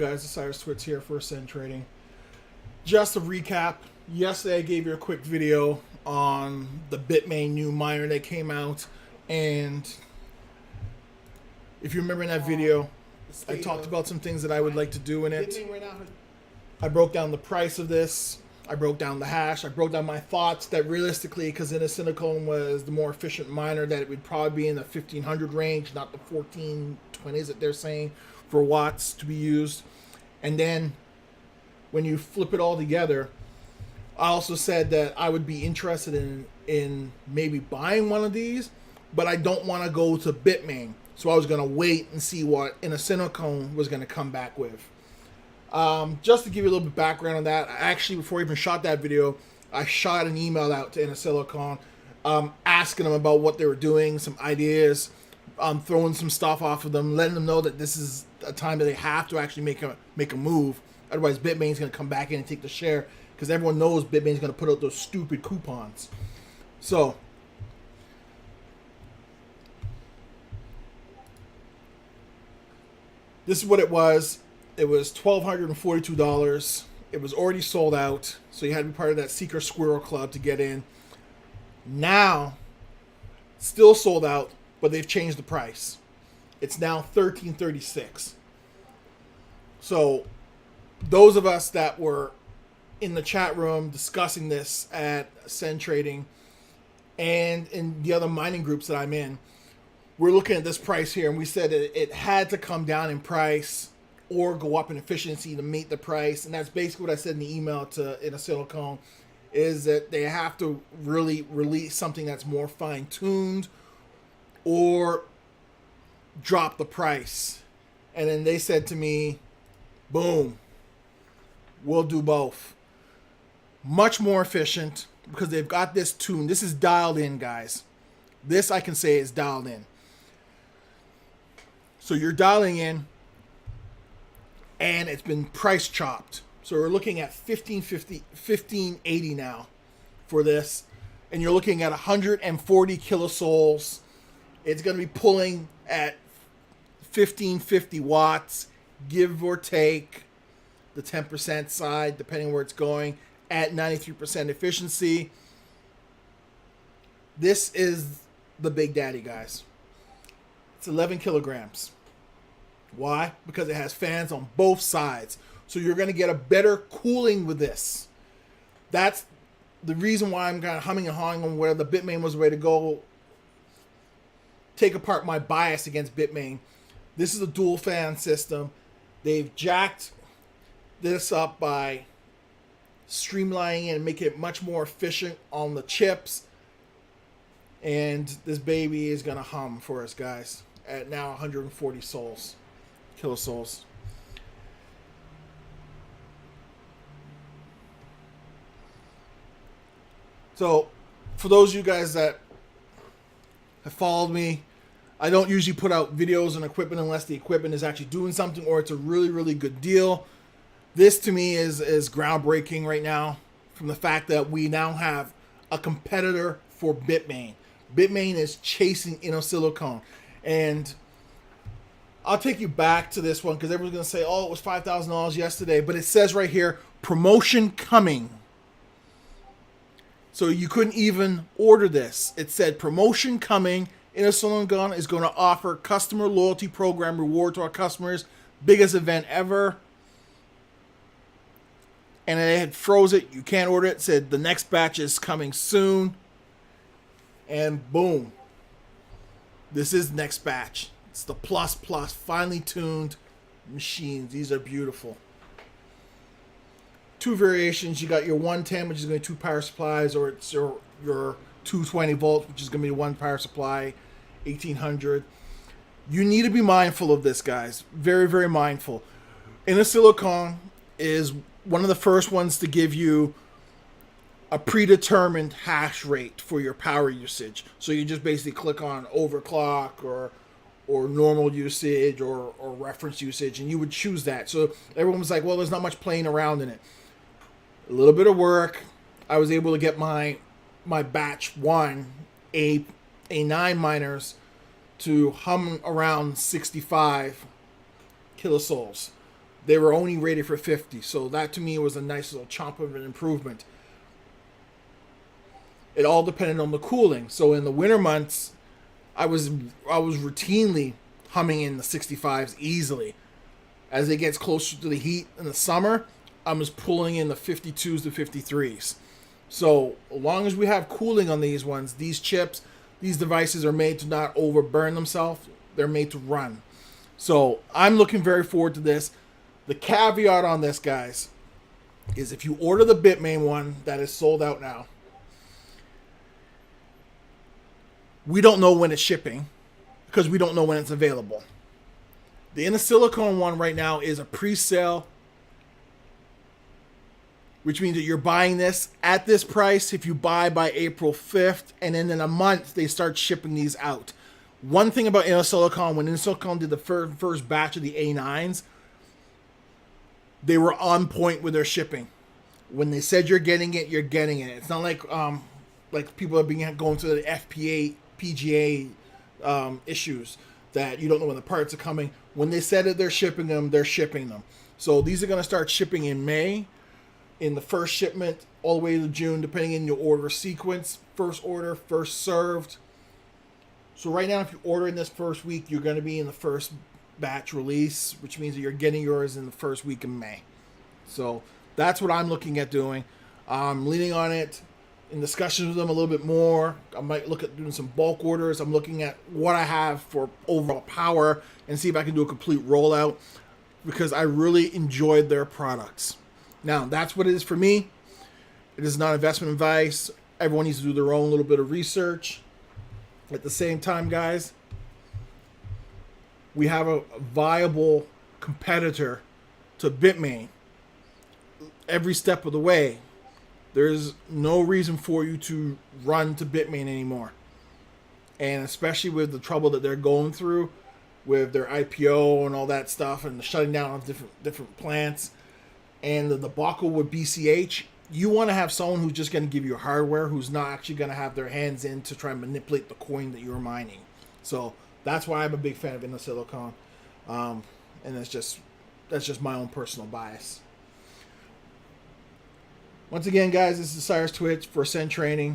guys, it's Cyrus Twits here for Ascend Trading. Just a recap, yesterday I gave you a quick video on the Bitmain new miner that came out, and if you remember in that video, I talked about some things that I would like to do in it. I broke down the price of this, I broke down the hash, I broke down my thoughts that realistically, because Innosilicon was the more efficient miner, that it would probably be in the 1500 range, not the 1420s that they're saying for watts to be used. And then when you flip it all together, I also said that I would be interested in maybe buying one of these, but I don't want to go to Bitmain. So I was going to wait and see what Innosilicon was going to come back with. Just to give you a little bit of background on that, actually before I even shot that video, I shot an email out to Innosilicon asking them about what they were doing, some ideas, throwing some stuff off of them, letting them know that this is a time that they have to actually make a move. Otherwise, Bitmain's going to come back in and take the share, because everyone knows Bitmain's going to put out those stupid coupons. So this is what it was. It was $1,242. It was already sold out, so you had to be part of that Secret Squirrel Club to get in. Now, still sold out, but they've changed the price. It's now $13.36. So those of us that were in the chat room discussing this at Ascend Trading and in the other mining groups that I'm in, we're looking at this price here, and we said that it had to come down in price or go up in efficiency to meet the price. And that's basically what I said in the email to Innosilicon, is that they have to really release something that's more fine-tuned or drop the price. And then they said to me, boom, we'll do both. Much more efficient, because they've got this tuned. This is dialed in, guys. This I can say is dialed in. So you're dialing in, and it's been price chopped. So we're looking at $15.80 now for this, and you're looking at 140 kilosouls. It's going to be pulling at 1550 watts, give or take the 10% side, depending where it's going, at 93% efficiency. This is the Big Daddy, guys. It's 11 kilograms. Why? Because it has fans on both sides. So you're going to get a better cooling with this. That's the reason why I'm kind of humming and hawing on where the Bitmain was the way to go. Take apart my bias against Bitmain. This is a dual fan system. They've jacked this up by streamlining it and making it much more efficient on the chips. And this baby is going to hum for us, guys, at now 140 kilosouls. So for those of you guys that have followed me, I don't usually put out videos on equipment unless the equipment is actually doing something or it's a really, really good deal. This to me is groundbreaking right now, from the fact that we now have a competitor for Bitmain. Bitmain is chasing Innosilicon. And I'll take you back to this one, because everyone's going to say, oh, it was $5,000 yesterday. But it says right here, promotion coming. So you couldn't even order this. It said promotion coming. Innosilicon is going to offer customer loyalty program reward to our customers. Biggest event ever. And they had froze it. You can't order it. It said the next batch is coming soon. And boom. This is the next batch. It's the plus finely tuned machines. These are beautiful. Two variations. You got your 110, which is going to be 2 power supplies, or it's your 220 volts, which is going to be 1 power supply, 1800. You need to be mindful of this, guys. Very, very mindful. Innosilicon is one of the first ones to give you a predetermined hash rate for your power usage. So you just basically click on overclock or normal usage or reference usage, and you would choose that. So everyone was like, well, there's not much playing around in it. A little bit of work. I was able to get my batch 1 A9 miners to hum around 65 kilosouls. They were only rated for 50. So that to me was a nice little chomp of an improvement. It all depended on the cooling. So in the winter months, I was routinely humming in the 65s easily. As it gets closer to the heat in the summer, I was pulling in the 52s to 53s. So as long as we have cooling on these ones, these chips, these devices are made to not overburn themselves. They're made to run. So I'm looking very forward to this. The caveat on this, guys, is if you order the Bitmain one that is sold out now, we don't know when it's shipping because we don't know when it's available. The Innosilicon one right now is a pre-sale, which means that you're buying this at this price if you buy by April 5th, and then in a month they start shipping these out. One thing about Innosilicon, when Innosilicon did the first batch of the A9s, they were on point with their shipping. When they said you're getting it, you're getting it. It's not like people are going through the FPA, PGA issues that you don't know when the parts are coming. When they said that they're shipping them, they're shipping them. So these are going to start shipping in May, in the first shipment, all the way to June, depending on your order sequence. First order, first served. So right now, if you order in this first week, you're going to be in the first batch release, which means that you're getting yours in the first week of May. So that's what I'm looking at doing. I'm leaning on it in discussions with them a little bit more. I might look at doing some bulk orders. I'm looking at what I have for overall power and see if I can do a complete rollout because I really enjoyed their products. Now, that's what it is for me. It is not investment advice. Everyone needs to do their own little bit of research. At the same time, guys, we have a viable competitor to Bitmain every step of the way. There's no reason for you to run to Bitmain anymore. And especially with the trouble that they're going through with their IPO and all that stuff and the shutting down of different plants and the debacle with BCH, you want to have someone who's just going to give you hardware, who's not actually going to have their hands in to try and manipulate the coin that you're mining. So that's why I'm a big fan of Innosilicon. And that's just my own personal bias. Once again, guys, this is Cyrus Twitch for Ascend Training.